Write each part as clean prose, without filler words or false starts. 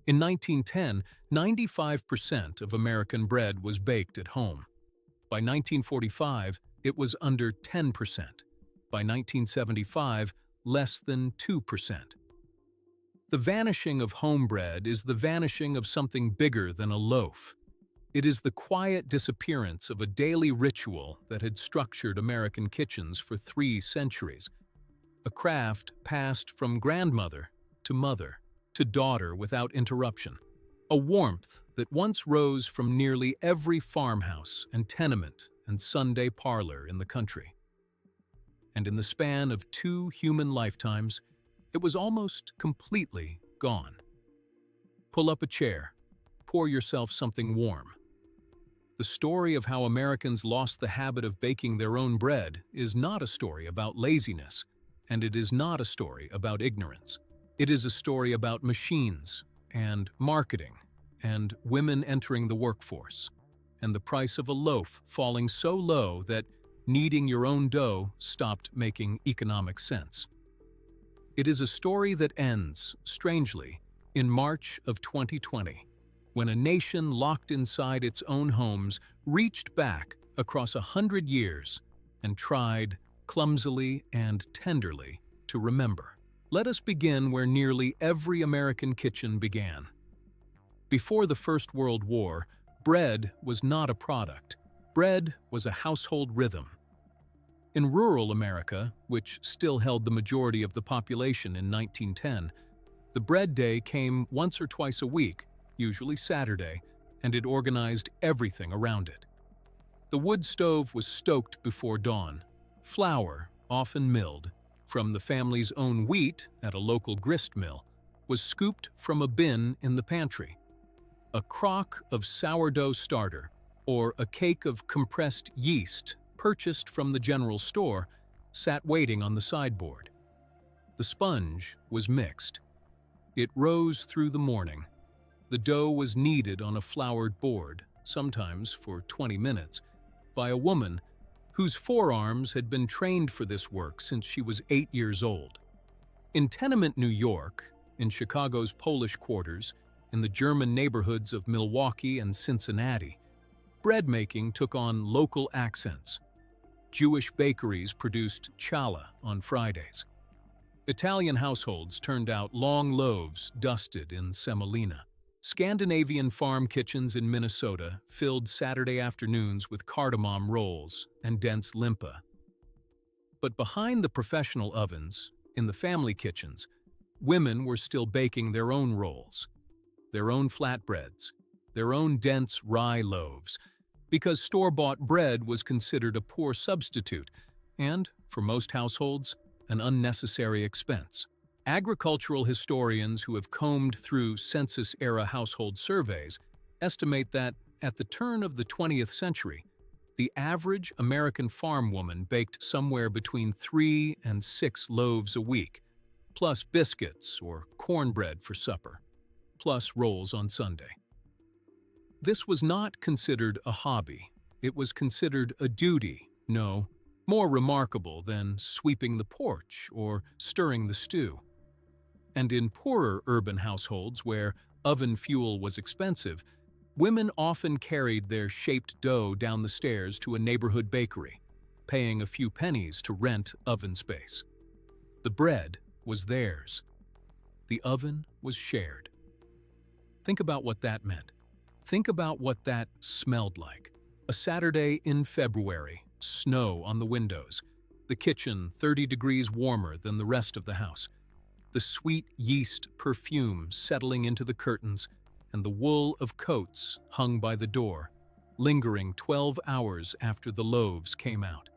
In 1910, 95% of American bread was baked at home. By 1945, it was under 10%. By 1975, less than 2%. The vanishing of home bread is the vanishing of something bigger than a loaf. It is the quiet disappearance of a daily ritual that had structured American kitchens for 3 centuries. A craft passed from grandmother to mother to daughter without interruption. A warmth that once rose from nearly every farmhouse and tenement and Sunday parlor in the country. And in the span of 2 human lifetimes, it was almost completely gone. Pull up a chair, pour yourself something warm. The story of how Americans lost the habit of baking their own bread is not a story about laziness, and it is not a story about ignorance. It is a story about machines and marketing and women entering the workforce, and the price of a loaf falling so low that kneading your own dough stopped making economic sense. It is a story that ends, strangely, in March of 2020, when a nation locked inside its own homes reached back across 100 years and tried, clumsily and tenderly, to remember. Let us begin where nearly every American kitchen began. Before the First World War, bread was not a product. Bread was a household rhythm. In rural America, which still held the majority of the population in 1910, the bread day came once or twice a week, usually Saturday, and it organized everything around it. The wood stove was stoked before dawn. Flour, often milled from the family's own wheat at a local grist mill, was scooped from a bin in the pantry. A crock of sourdough starter, or a cake of compressed yeast purchased from the general store, sat waiting on the sideboard. The sponge was mixed. It rose through the morning. The dough was kneaded on a floured board, sometimes for 20 minutes, by a woman whose forearms had been trained for this work since she was 8 years old. In tenement New York, in Chicago's Polish quarters, in the German neighborhoods of Milwaukee and Cincinnati, bread making took on local accents. Jewish bakeries produced challah on Fridays. Italian households turned out long loaves dusted in semolina. Scandinavian farm kitchens in Minnesota filled Saturday afternoons with cardamom rolls and dense limpa. But behind the professional ovens, in the family kitchens, women were still baking their own rolls, their own flatbreads, their own dense rye loaves, because store-bought bread was considered a poor substitute and, for most households, an unnecessary expense. Agricultural historians who have combed through census-era household surveys estimate that, at the turn of the 20th century, the average American farm woman baked somewhere between 3 and 6 loaves a week, plus biscuits or cornbread for supper, plus rolls on Sunday. This was not considered a hobby. It was considered a duty, no, more remarkable than sweeping the porch or stirring the stew. And in poorer urban households where oven fuel was expensive, women often carried their shaped dough down the stairs to a neighborhood bakery, paying a few pennies to rent oven space. The bread was theirs. The oven was shared. Think about what that meant. Think about what that smelled like. A Saturday in February, snow on the windows, the kitchen 30 degrees warmer than the rest of the house, the sweet yeast perfume settling into the curtains, and the wool of coats hung by the door, lingering 12 hours after the loaves came out.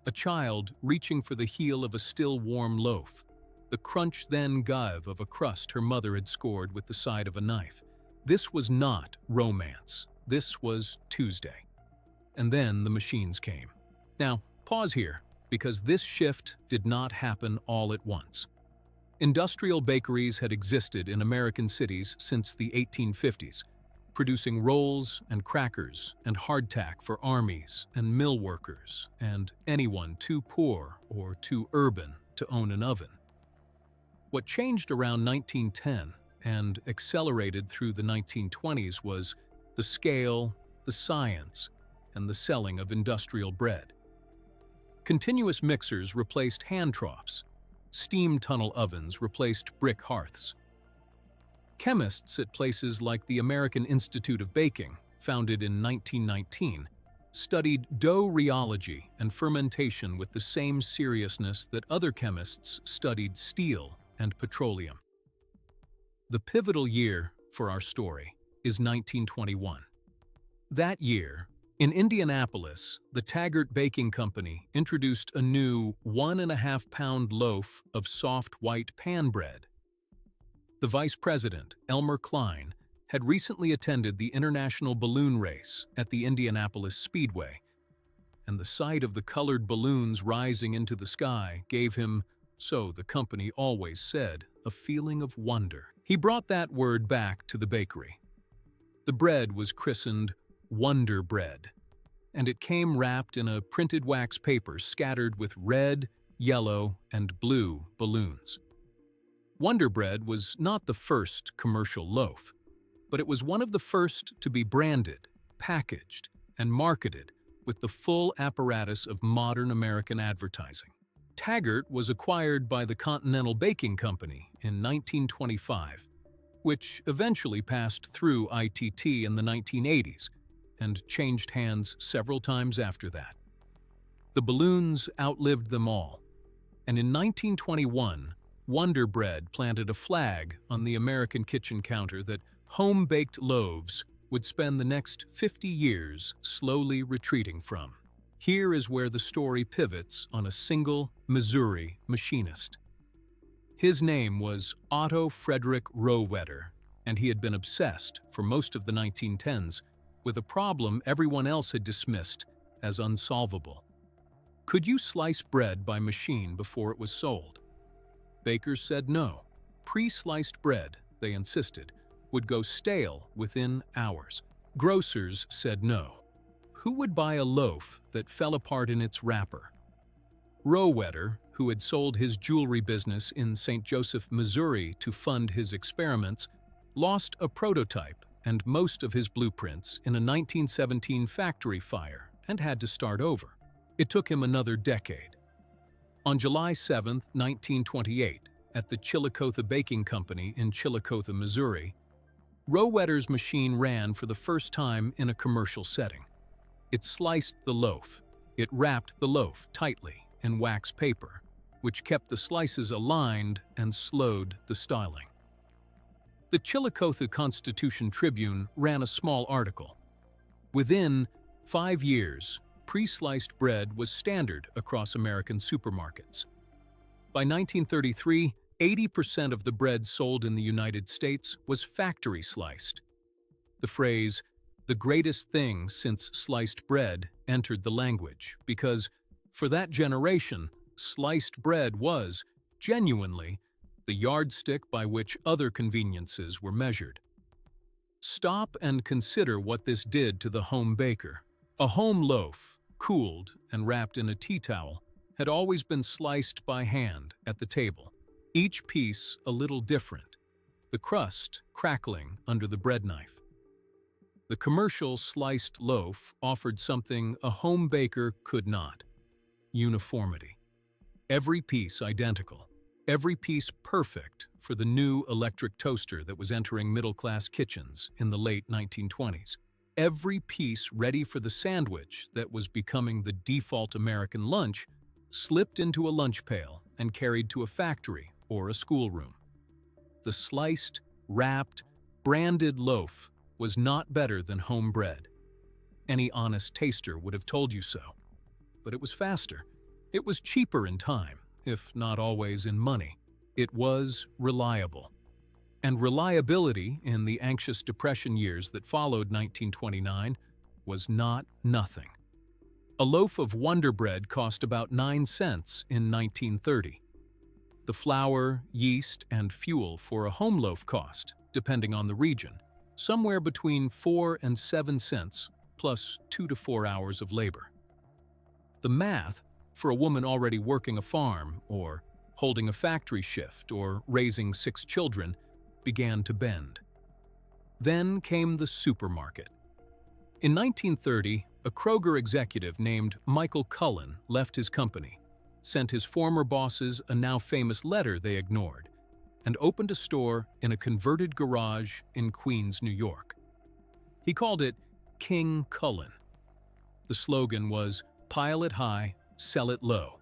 A child reaching for the heel of a still warm loaf, the crunch then guve of a crust her mother had scored with the side of a knife. This was not romance. This was Tuesday. And then the machines came. Now, pause here, because this shift did not happen all at once. Industrial bakeries had existed in American cities since the 1850s, producing rolls and crackers and hardtack for armies and mill workers and anyone too poor or too urban to own an oven. What changed around 1910 and accelerated through the 1920s was the scale, the science, and the selling of industrial bread. Continuous mixers replaced hand troughs. Steam tunnel ovens replaced brick hearths. Chemists at places like the American Institute of Baking, founded in 1919, studied dough rheology and fermentation with the same seriousness that other chemists studied steel and petroleum. The pivotal year for our story is 1921. That year, in Indianapolis, the Taggart Baking Company introduced a new 1.5-pound loaf of soft white pan bread. The vice president, Elmer Klein, had recently attended the international balloon race at the Indianapolis Speedway, and the sight of the colored balloons rising into the sky gave him, so the company always said, a feeling of wonder. He brought that word back to the bakery. The bread was christened Wonder Bread, and it came wrapped in a printed wax paper scattered with red, yellow, and blue balloons. Wonder Bread was not the first commercial loaf, but it was one of the first to be branded, packaged, and marketed with the full apparatus of modern American advertising. Taggart was acquired by the Continental Baking Company in 1925, which eventually passed through ITT in the 1980s and changed hands several times after that. The balloons outlived them all, and in 1921, Wonder Bread planted a flag on the American kitchen counter that home-baked loaves would spend the next 50 years slowly retreating from. Here is where the story pivots on a single Missouri machinist. His name was Otto Frederick Rohwedder, and he had been obsessed for most of the 1910s with a problem everyone else had dismissed as unsolvable. Could you slice bread by machine before it was sold? Bakers said no. Pre-sliced bread, they insisted, would go stale within hours. Grocers said no. Who would buy a loaf that fell apart in its wrapper? Rohwedder, who had sold his jewelry business in St. Joseph, Missouri to fund his experiments, lost a prototype and most of his blueprints in a 1917 factory fire and had to start over. It took him another decade. On July 7, 1928, at the Chillicothe Baking Company in Chillicothe, Missouri, Rohwedder's machine ran for the first time in a commercial setting. It sliced the loaf. It wrapped the loaf tightly in wax paper, which kept the slices aligned and slowed the styling. The Chillicothe Constitution Tribune ran a small article. Within 5 years, pre-sliced bread was standard across American supermarkets. By 1933, 80% of the bread sold in the United States was factory sliced. The phrase, "the greatest thing since sliced bread," entered the language because, for that generation, sliced bread was, genuinely, the yardstick by which other conveniences were measured. Stop and consider what this did to the home baker. A home loaf, cooled and wrapped in a tea towel, had always been sliced by hand at the table, each piece a little different, the crust crackling under the bread knife. The commercial sliced loaf offered something a home baker could not: uniformity. Every piece identical, every piece perfect for the new electric toaster that was entering middle-class kitchens in the late 1920s. Every piece ready for the sandwich that was becoming the default American lunch slipped into a lunch pail and carried to a factory or a schoolroom. The sliced, wrapped, branded loaf was not better than home bread. Any honest taster would have told you so. But it was faster. It was cheaper in time, if not always in money. It was reliable. And reliability in the anxious depression years that followed 1929 was not nothing. A loaf of Wonder Bread cost about 9 cents in 1930. The flour, yeast, and fuel for a home loaf cost, depending on the region, somewhere between 4 and 7 cents, plus 2 to 4 hours of labor. The math, for a woman already working a farm, or holding a factory shift, or raising 6 children, began to bend. Then came the supermarket. In 1930, a Kroger executive named Michael Cullen left his company, sent his former bosses a now famous letter they ignored, and opened a store in a converted garage in Queens, New York. He called it King Cullen. The slogan was, "Pile it high, sell it low."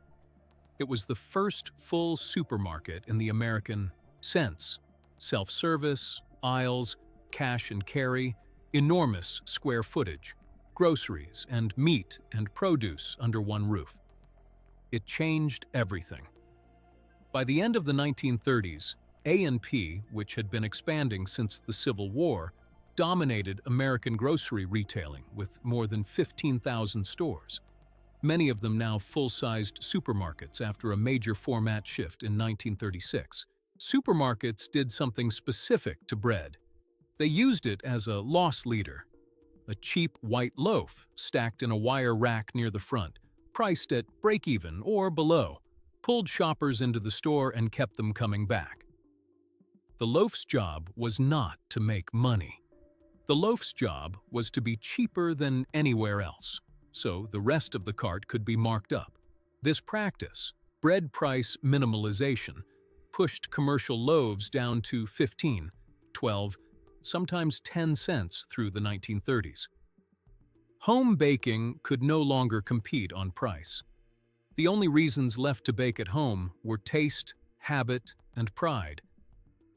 It was the first full supermarket in the American sense. Self-service, aisles, cash and carry, enormous square footage, groceries and meat and produce under one roof. It changed everything. By the end of the 1930s, A&P, which had been expanding since the Civil War, dominated American grocery retailing with more than 15,000 stores, many of them now full-sized supermarkets after a major format shift in 1936. Supermarkets did something specific to bread. They used it as a loss leader. A cheap white loaf stacked in a wire rack near the front, priced at break-even or below, pulled shoppers into the store and kept them coming back. The loaf's job was not to make money. The loaf's job was to be cheaper than anywhere else, so the rest of the cart could be marked up. This practice, bread price minimalization, pushed commercial loaves down to 15, 12, sometimes 10 cents through the 1930s. Home baking could no longer compete on price. The only reasons left to bake at home were taste, habit, and pride.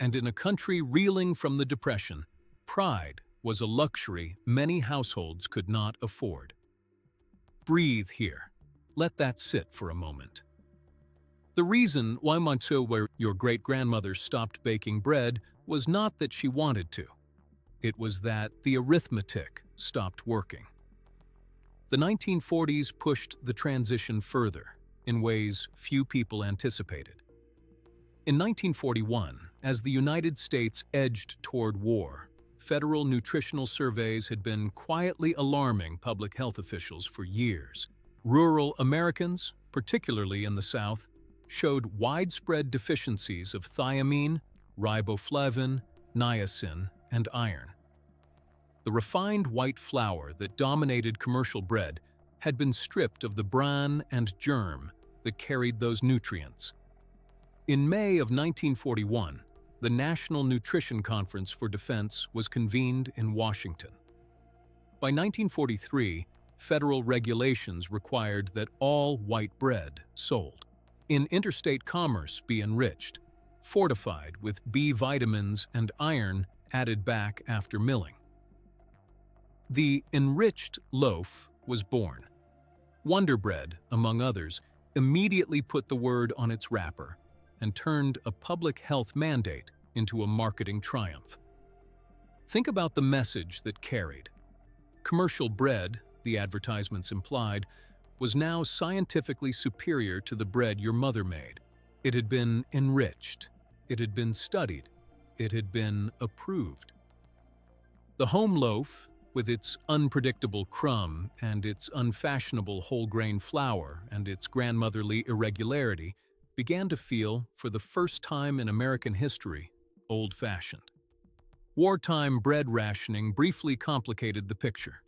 And in a country reeling from the Depression, pride was a luxury many households could not afford. Breathe here. Let that sit for a moment. The reason why where your great-grandmother stopped baking bread was not that she wanted to. It was that the arithmetic stopped working. The 1940s pushed the transition further, in ways few people anticipated. In 1941, as the United States edged toward war, federal nutritional surveys had been quietly alarming public health officials for years. Rural Americans, particularly in the South, showed widespread deficiencies of thiamine, riboflavin, niacin, and iron. The refined white flour that dominated commercial bread had been stripped of the bran and germ that carried those nutrients. In May of 1941, the National Nutrition Conference for Defense was convened in Washington. By 1943, federal regulations required that all white bread sold in interstate commerce be enriched, fortified with B vitamins and iron added back after milling. The enriched loaf was born. Wonder Bread, among others, immediately put the word on its wrapper and turned a public health mandate into a marketing triumph. Think about the message that carried. Commercial bread, the advertisements implied, was now scientifically superior to the bread your mother made. It had been enriched. It had been studied. It had been approved. The home loaf, with its unpredictable crumb and its unfashionable whole-grain flour and its grandmotherly irregularity, began to feel, for the first time in American history, old-fashioned. Wartime bread rationing briefly complicated the picture.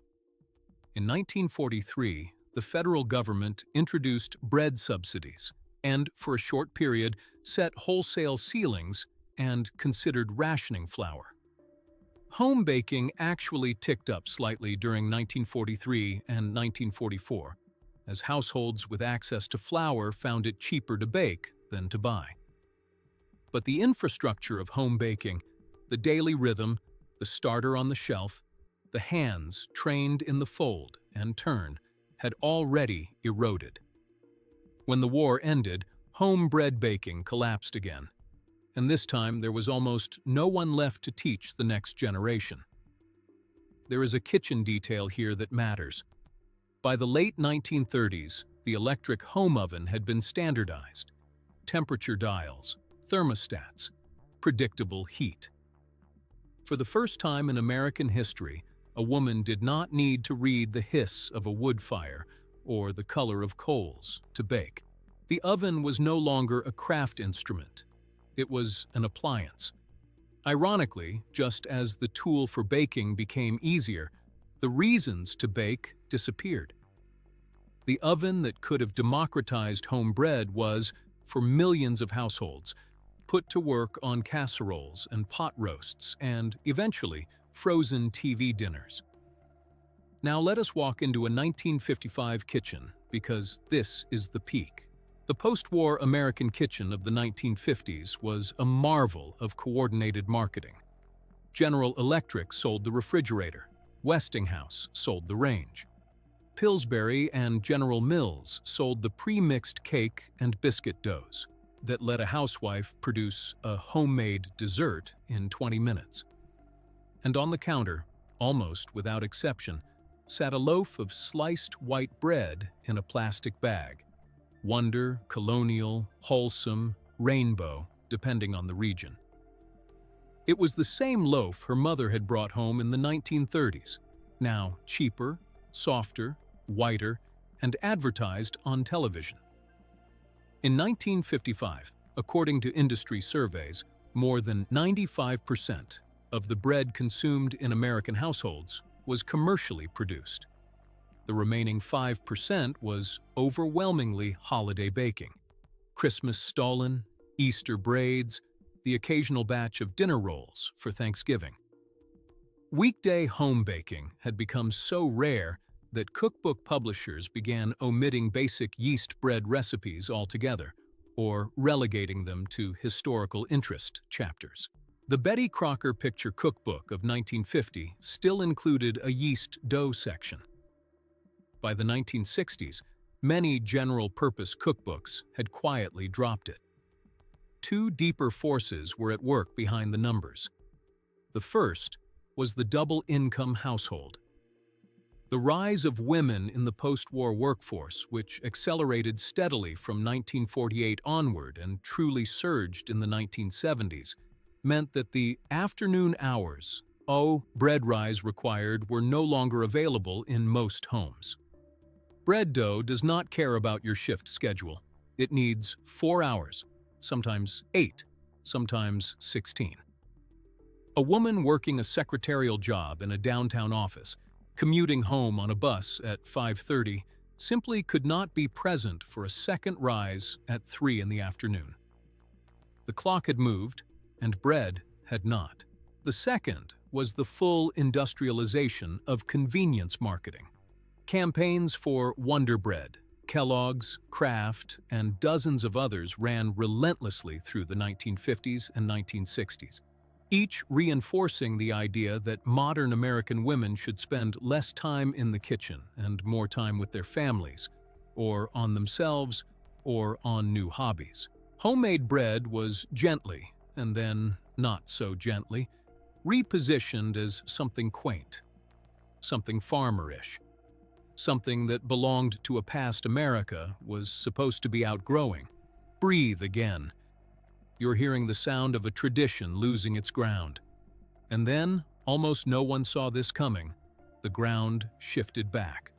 In 1943, the federal government introduced bread subsidies and, for a short period, set wholesale ceilings and considered rationing flour. Home baking actually ticked up slightly during 1943 and 1944, as households with access to flour found it cheaper to bake than to buy. But the infrastructure of home baking, the daily rhythm, the starter on the shelf, the hands trained in the fold and turn, had already eroded. When the war ended, home bread baking collapsed again, and this time there was almost no one left to teach the next generation. There is a kitchen detail here that matters. By the late 1930s, the electric home oven had been standardized. Temperature dials, thermostats, predictable heat. For the first time in American history, a woman did not need to read the hiss of a wood fire or the color of coals to bake. The oven was no longer a craft instrument. It was an appliance. Ironically, just as the tool for baking became easier, the reasons to bake disappeared. The oven that could have democratized home bread was, for millions of households, put to work on casseroles and pot roasts and, eventually, frozen TV dinners. Now let us walk into a 1955 kitchen, because this is the peak. The post-war American kitchen of the 1950s was a marvel of coordinated marketing. General Electric sold the refrigerator. Westinghouse sold the range. Pillsbury and General Mills sold the pre-mixed cake and biscuit doughs that let a housewife produce a homemade dessert in 20 minutes. And on the counter, almost without exception, sat a loaf of sliced white bread in a plastic bag. Wonder, colonial, wholesome, rainbow, depending on the region. It was the same loaf her mother had brought home in the 1930s, now cheaper, softer, whiter, and advertised on television. In 1955, according to industry surveys, more than 95% of the bread consumed in American households was commercially produced. The remaining 5% was overwhelmingly holiday baking. Christmas stollen, Easter braids, the occasional batch of dinner rolls for Thanksgiving. Weekday home baking had become so rare that cookbook publishers began omitting basic yeast bread recipes altogether, or relegating them to historical interest chapters. The Betty Crocker Picture Cookbook of 1950 still included a yeast dough section. By the 1960s, many general-purpose cookbooks had quietly dropped it. Two deeper forces were at work behind the numbers. The first was the double-income household. The rise of women in the post-war workforce, which accelerated steadily from 1948 onward and truly surged in the 1970s, meant that the afternoon hours, bread rise required, were no longer available in most homes. Bread dough does not care about your shift schedule. It needs 4 hours, sometimes 8, sometimes 16. A woman working a secretarial job in a downtown office, commuting home on a bus at 5:30, simply could not be present for a second rise at 3 in the afternoon. The clock had moved, and bread had not. The second was the full industrialization of convenience marketing. Campaigns for Wonder Bread, Kellogg's, Kraft, and dozens of others ran relentlessly through the 1950s and 1960s, each reinforcing the idea that modern American women should spend less time in the kitchen and more time with their families, or on themselves, or on new hobbies. Homemade bread was gently, and then not so gently, repositioned as something quaint, something farmerish, something that belonged to a past America was supposed to be outgrowing. Breathe again. You're hearing the sound of a tradition losing its ground. And then, almost no one saw this coming, the ground shifted back.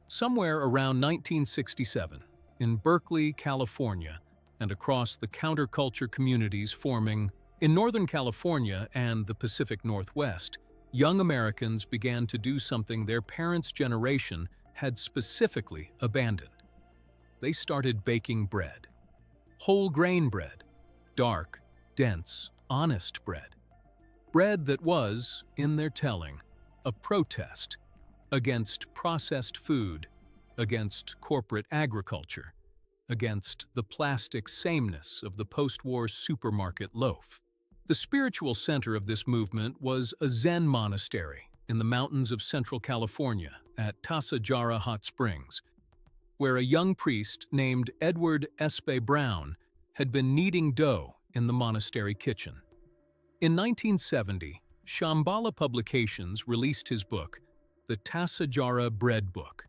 Somewhere around 1967, in Berkeley, California, and across the counterculture communities forming in Northern California and the Pacific Northwest, young Americans began to do something their parents' generation had specifically abandoned. They started baking bread. Whole grain bread. Dark, dense, honest bread. Bread that was, in their telling, a protest against processed food, against corporate agriculture, against the plastic sameness of the post-war supermarket loaf. The spiritual center of this movement was a Zen monastery in the mountains of Central California at Tasajara Hot Springs, where a young priest named Edward Espe Brown had been kneading dough in the monastery kitchen. In 1970, Shambhala Publications released his book, The Tasajara Bread Book.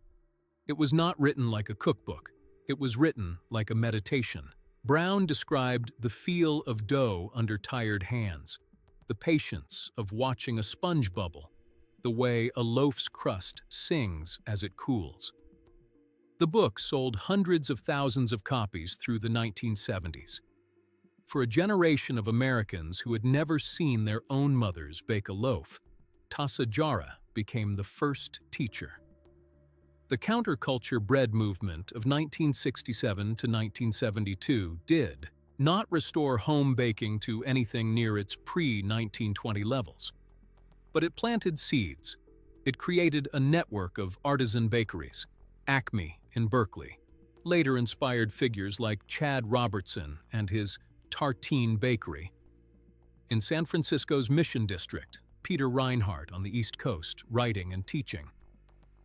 It was not written like a cookbook, it was written like a meditation. Brown described the feel of dough under tired hands, the patience of watching a sponge bubble, the way a loaf's crust sings as it cools. The book sold hundreds of thousands of copies through the 1970s. For a generation of Americans who had never seen their own mothers bake a loaf, Tasa Jara became the first teacher. The counterculture bread movement of 1967 to 1972 did not restore home baking to anything near its pre-1920 levels. But it planted seeds. It created a network of artisan bakeries, Acme in Berkeley, later inspired figures like Chad Robertson and his Tartine Bakery. In San Francisco's Mission District, Peter Reinhardt on the East Coast, writing and teaching.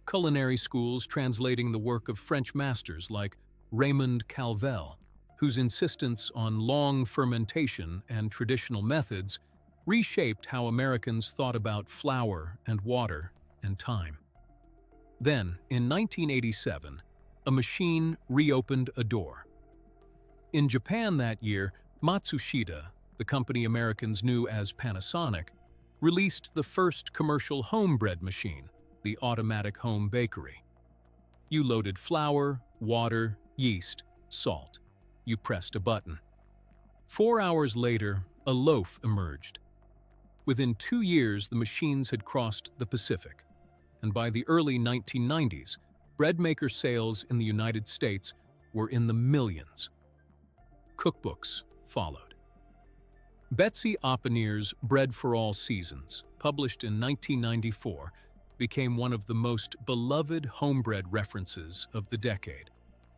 Culinary schools translating the work of French masters like Raymond Calvel, whose insistence on long fermentation and traditional methods reshaped how Americans thought about flour and water and time. Then, in 1987, a machine reopened a door. In Japan that year, Matsushita, the company Americans knew as Panasonic, released the first commercial home bread machine, the automatic home bakery. You loaded flour, water, yeast, salt. You pressed a button. 4 hours later, a loaf emerged. Within 2 years, the machines had crossed the Pacific, and by the early 1990s, bread maker sales in the United States were in the millions. Cookbooks followed. Betsy Oppenier's Bread for All Seasons, published in 1994, became one of the most beloved homebread references of the decade,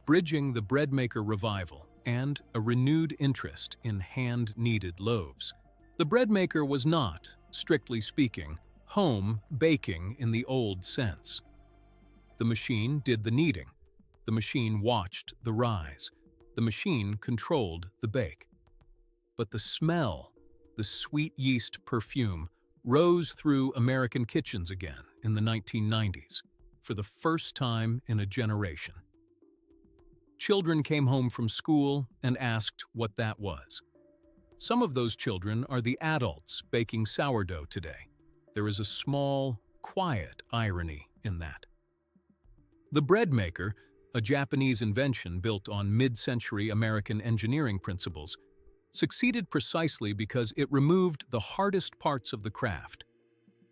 bridging the bread maker revival and a renewed interest in hand-kneaded loaves. The bread maker was not, strictly speaking, home baking in the old sense. The machine did the kneading. The machine watched the rise. The machine controlled the bake. But the smell, the sweet yeast perfume, rose through American kitchens again in the 1990s, for the first time in a generation. Children came home from school and asked what that was. Some of those children are the adults baking sourdough today. There is a small, quiet irony in that. The bread maker, a Japanese invention built on mid-century American engineering principles, succeeded precisely because it removed the hardest parts of the craft: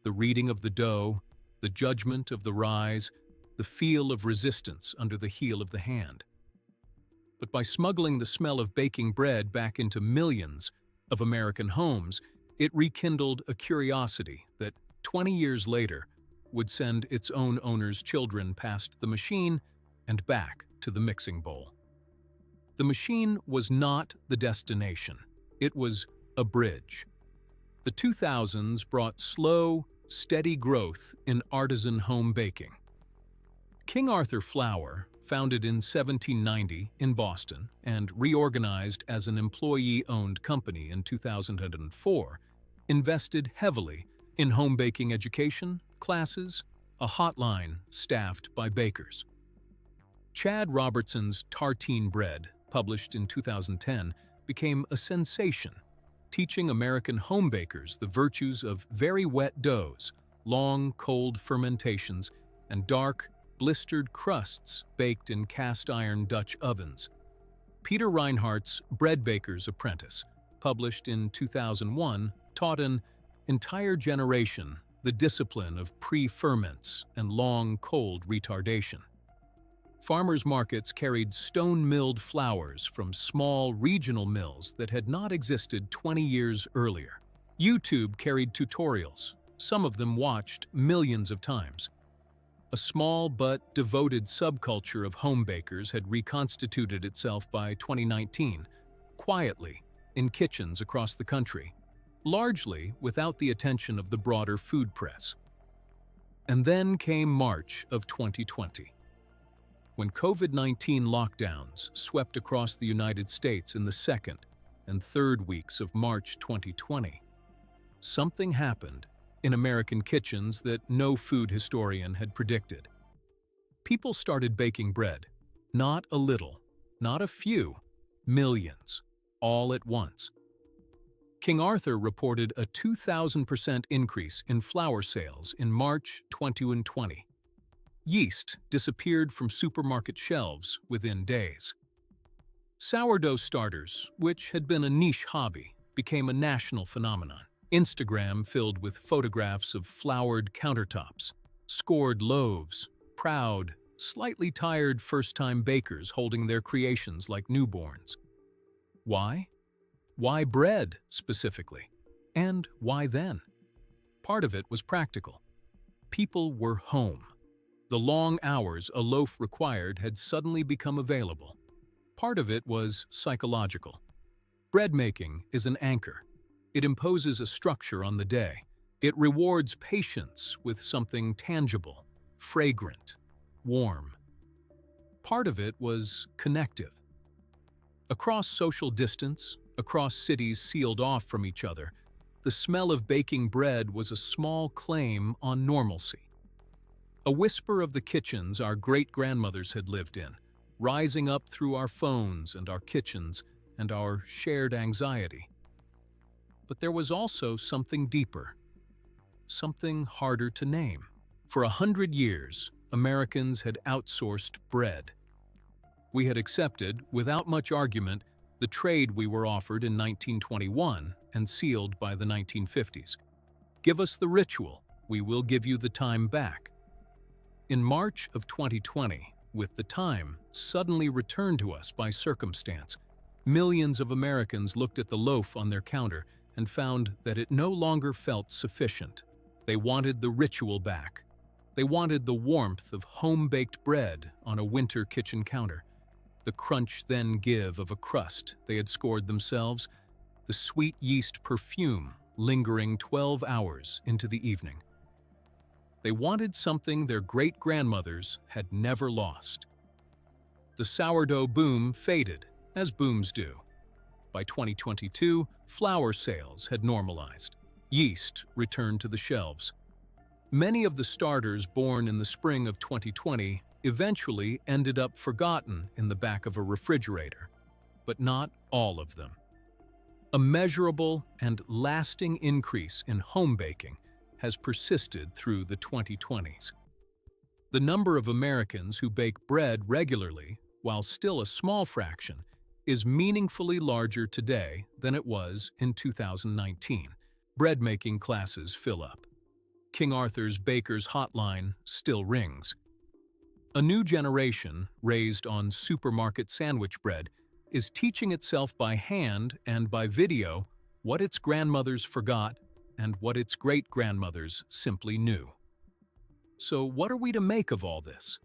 the reading of the dough, the judgment of the rise, the feel of resistance under the heel of the hand. But by smuggling the smell of baking bread back into millions of American homes, it rekindled a curiosity that, 20 years later, would send its own owner's children past the machine and back to the mixing bowl. The machine was not the destination. It was a bridge. The 2000s brought slow, steady growth in artisan home baking. King Arthur Flour, founded in 1790 in Boston and reorganized as an employee-owned company in 2004, invested heavily in home baking education, classes, a hotline staffed by bakers. Chad Robertson's Tartine Bread, published in 2010, became a sensation, teaching American home bakers the virtues of very wet doughs, long, cold fermentations, and dark, blistered crusts baked in cast-iron Dutch ovens. Peter Reinhardt's Bread Baker's Apprentice, published in 2001, taught an entire generation the discipline of pre-ferments and long, cold retardation. Farmers' markets carried stone-milled flours from small regional mills that had not existed 20 years earlier. YouTube carried tutorials, some of them watched millions of times. A small but devoted subculture of home bakers had reconstituted itself by 2019, quietly, in kitchens across the country, largely without the attention of the broader food press. And then came March of 2020. When COVID-19 lockdowns swept across the United States in the second and third weeks of March 2020, something happened in American kitchens that no food historian had predicted. People started baking bread, not a little, not a few, millions, all at once. King Arthur reported a 2,000% increase in flour sales in March 2020. Yeast disappeared from supermarket shelves within days. Sourdough starters, which had been a niche hobby, became a national phenomenon. Instagram filled with photographs of floured countertops, scored loaves, proud, slightly tired first-time bakers holding their creations like newborns. Why? Why bread, specifically? And why then? Part of it was practical. People were home. The long hours a loaf required had suddenly become available. Part of it was psychological. Bread making is an anchor. It imposes a structure on the day. It rewards patience with something tangible, fragrant, warm. Part of it was connective. Across social distance, across cities sealed off from each other, the smell of baking bread was a small claim on normalcy. A whisper of the kitchens our great-grandmothers had lived in, rising up through our phones and our kitchens and our shared anxiety. But there was also something deeper, something harder to name. For 100 years, Americans had outsourced bread. We had accepted, without much argument, the trade we were offered in 1921 and sealed by the 1950s. Give us the ritual, we will give you the time back. In March of 2020, with the time suddenly returned to us by circumstance, millions of Americans looked at the loaf on their counter and found that it no longer felt sufficient. They wanted the ritual back. They wanted the warmth of home-baked bread on a winter kitchen counter, the crunch then give of a crust they had scored themselves, the sweet yeast perfume lingering 12 hours into the evening. They wanted something their great-grandmothers had never lost. The sourdough boom faded, as booms do. By 2022, flour sales had normalized. Yeast returned to the shelves. Many of the starters born in the spring of 2020 eventually ended up forgotten in the back of a refrigerator, but not all of them. A measurable and lasting increase in home baking has persisted through the 2020s. The number of Americans who bake bread regularly, while still a small fraction, is meaningfully larger today than it was in 2019. Bread-making classes fill up. King Arthur's Baker's Hotline still rings. A new generation, raised on supermarket sandwich bread, is teaching itself by hand and by video what its grandmothers forgot and what its great-grandmothers simply knew. So what are we to make of all this?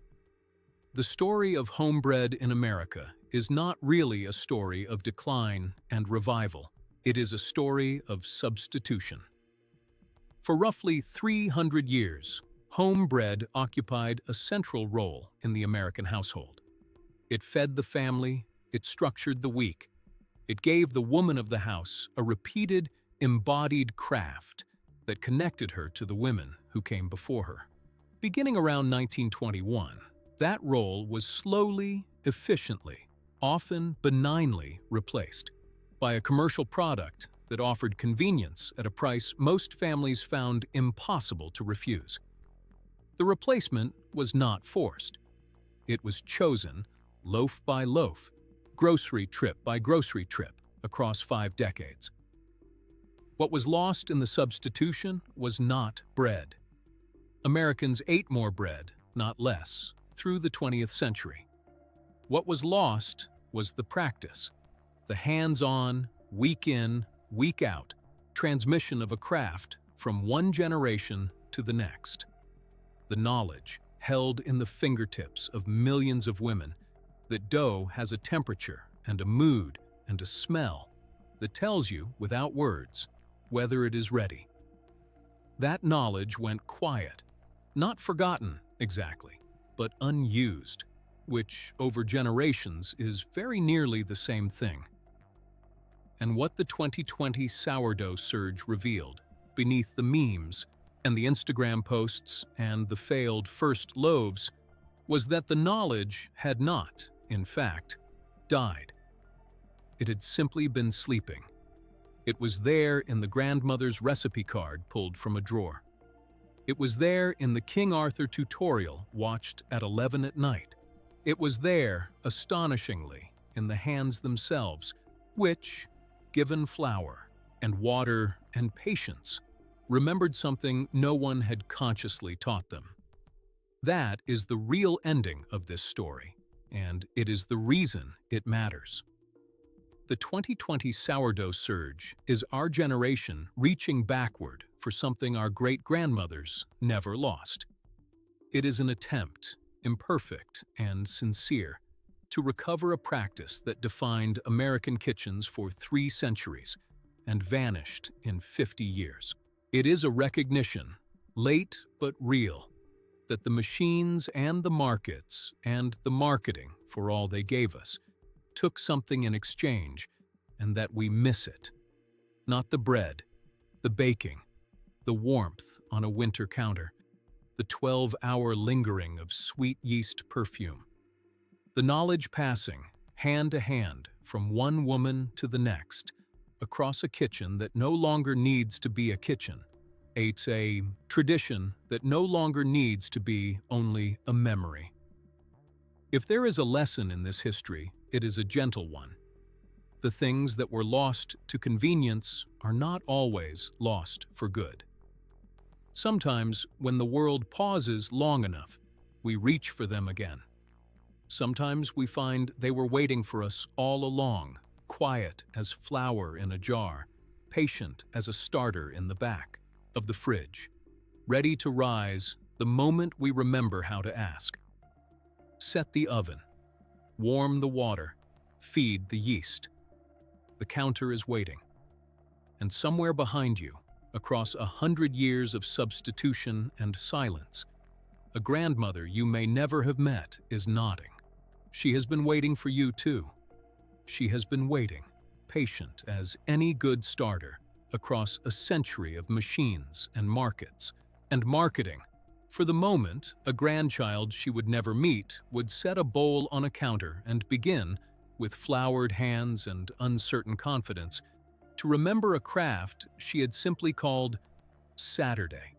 The story of home bread in America is not really a story of decline and revival. It is a story of substitution. For roughly 300 years, home bread occupied a central role in the American household. It fed the family, it structured the week. It gave the woman of the house a repeated, embodied craft that connected her to the women who came before her. Beginning around 1921, that role was slowly, efficiently, often benignly replaced by a commercial product that offered convenience at a price most families found impossible to refuse. The replacement was not forced. It was chosen, loaf by loaf, grocery trip by grocery trip, across 5 decades. What was lost in the substitution was not bread. Americans ate more bread, not less, through the 20th century. What was lost was the practice, the hands-on, week in, week out, transmission of a craft from one generation to the next. The knowledge, held in the fingertips of millions of women, that dough has a temperature and a mood and a smell that tells you, without words, whether it is ready. That knowledge went quiet, not forgotten exactly, but unused, which over generations is very nearly the same thing. And what the 2020 sourdough surge revealed, beneath the memes and the Instagram posts and the failed first loaves, was that the knowledge had not, in fact, died. It had simply been sleeping. It was there in the grandmother's recipe card pulled from a drawer. It was there in the King Arthur tutorial watched at 11 at night. It was there, astonishingly, in the hands themselves, which, given flour and water and patience, remembered something no one had consciously taught them. That is the real ending of this story, and it is the reason it matters. The 2020 sourdough surge is our generation reaching backward for something our great-grandmothers never lost. It is an attempt, imperfect and sincere, to recover a practice that defined American kitchens for 3 centuries and vanished in 50 years. It is a recognition, late but real, that the machines and the markets and the marketing, for all they gave us, took something in exchange, and that we miss it. Not the bread, the baking, the warmth on a winter counter, the 12-hour lingering of sweet yeast perfume. The knowledge passing, hand to hand, from one woman to the next, across a kitchen that no longer needs to be a kitchen. It's a tradition that no longer needs to be only a memory. If there is a lesson in this history, it is a gentle one. The things that were lost to convenience are not always lost for good. Sometimes, when the world pauses long enough, we reach for them again. Sometimes we find they were waiting for us all along, quiet as flour in a jar, patient as a starter in the back of the fridge, ready to rise the moment we remember how to ask. Set the oven, warm the water, feed the yeast. The counter is waiting. And somewhere behind you, across 100 years of substitution and silence, a grandmother you may never have met is nodding. She has been waiting for you too. She has been waiting, patient as any good starter, across a century of machines and markets and marketing. For the moment, a grandchild she would never meet would set a bowl on a counter and begin, with floured hands and uncertain confidence, to remember a craft she had simply called Saturday.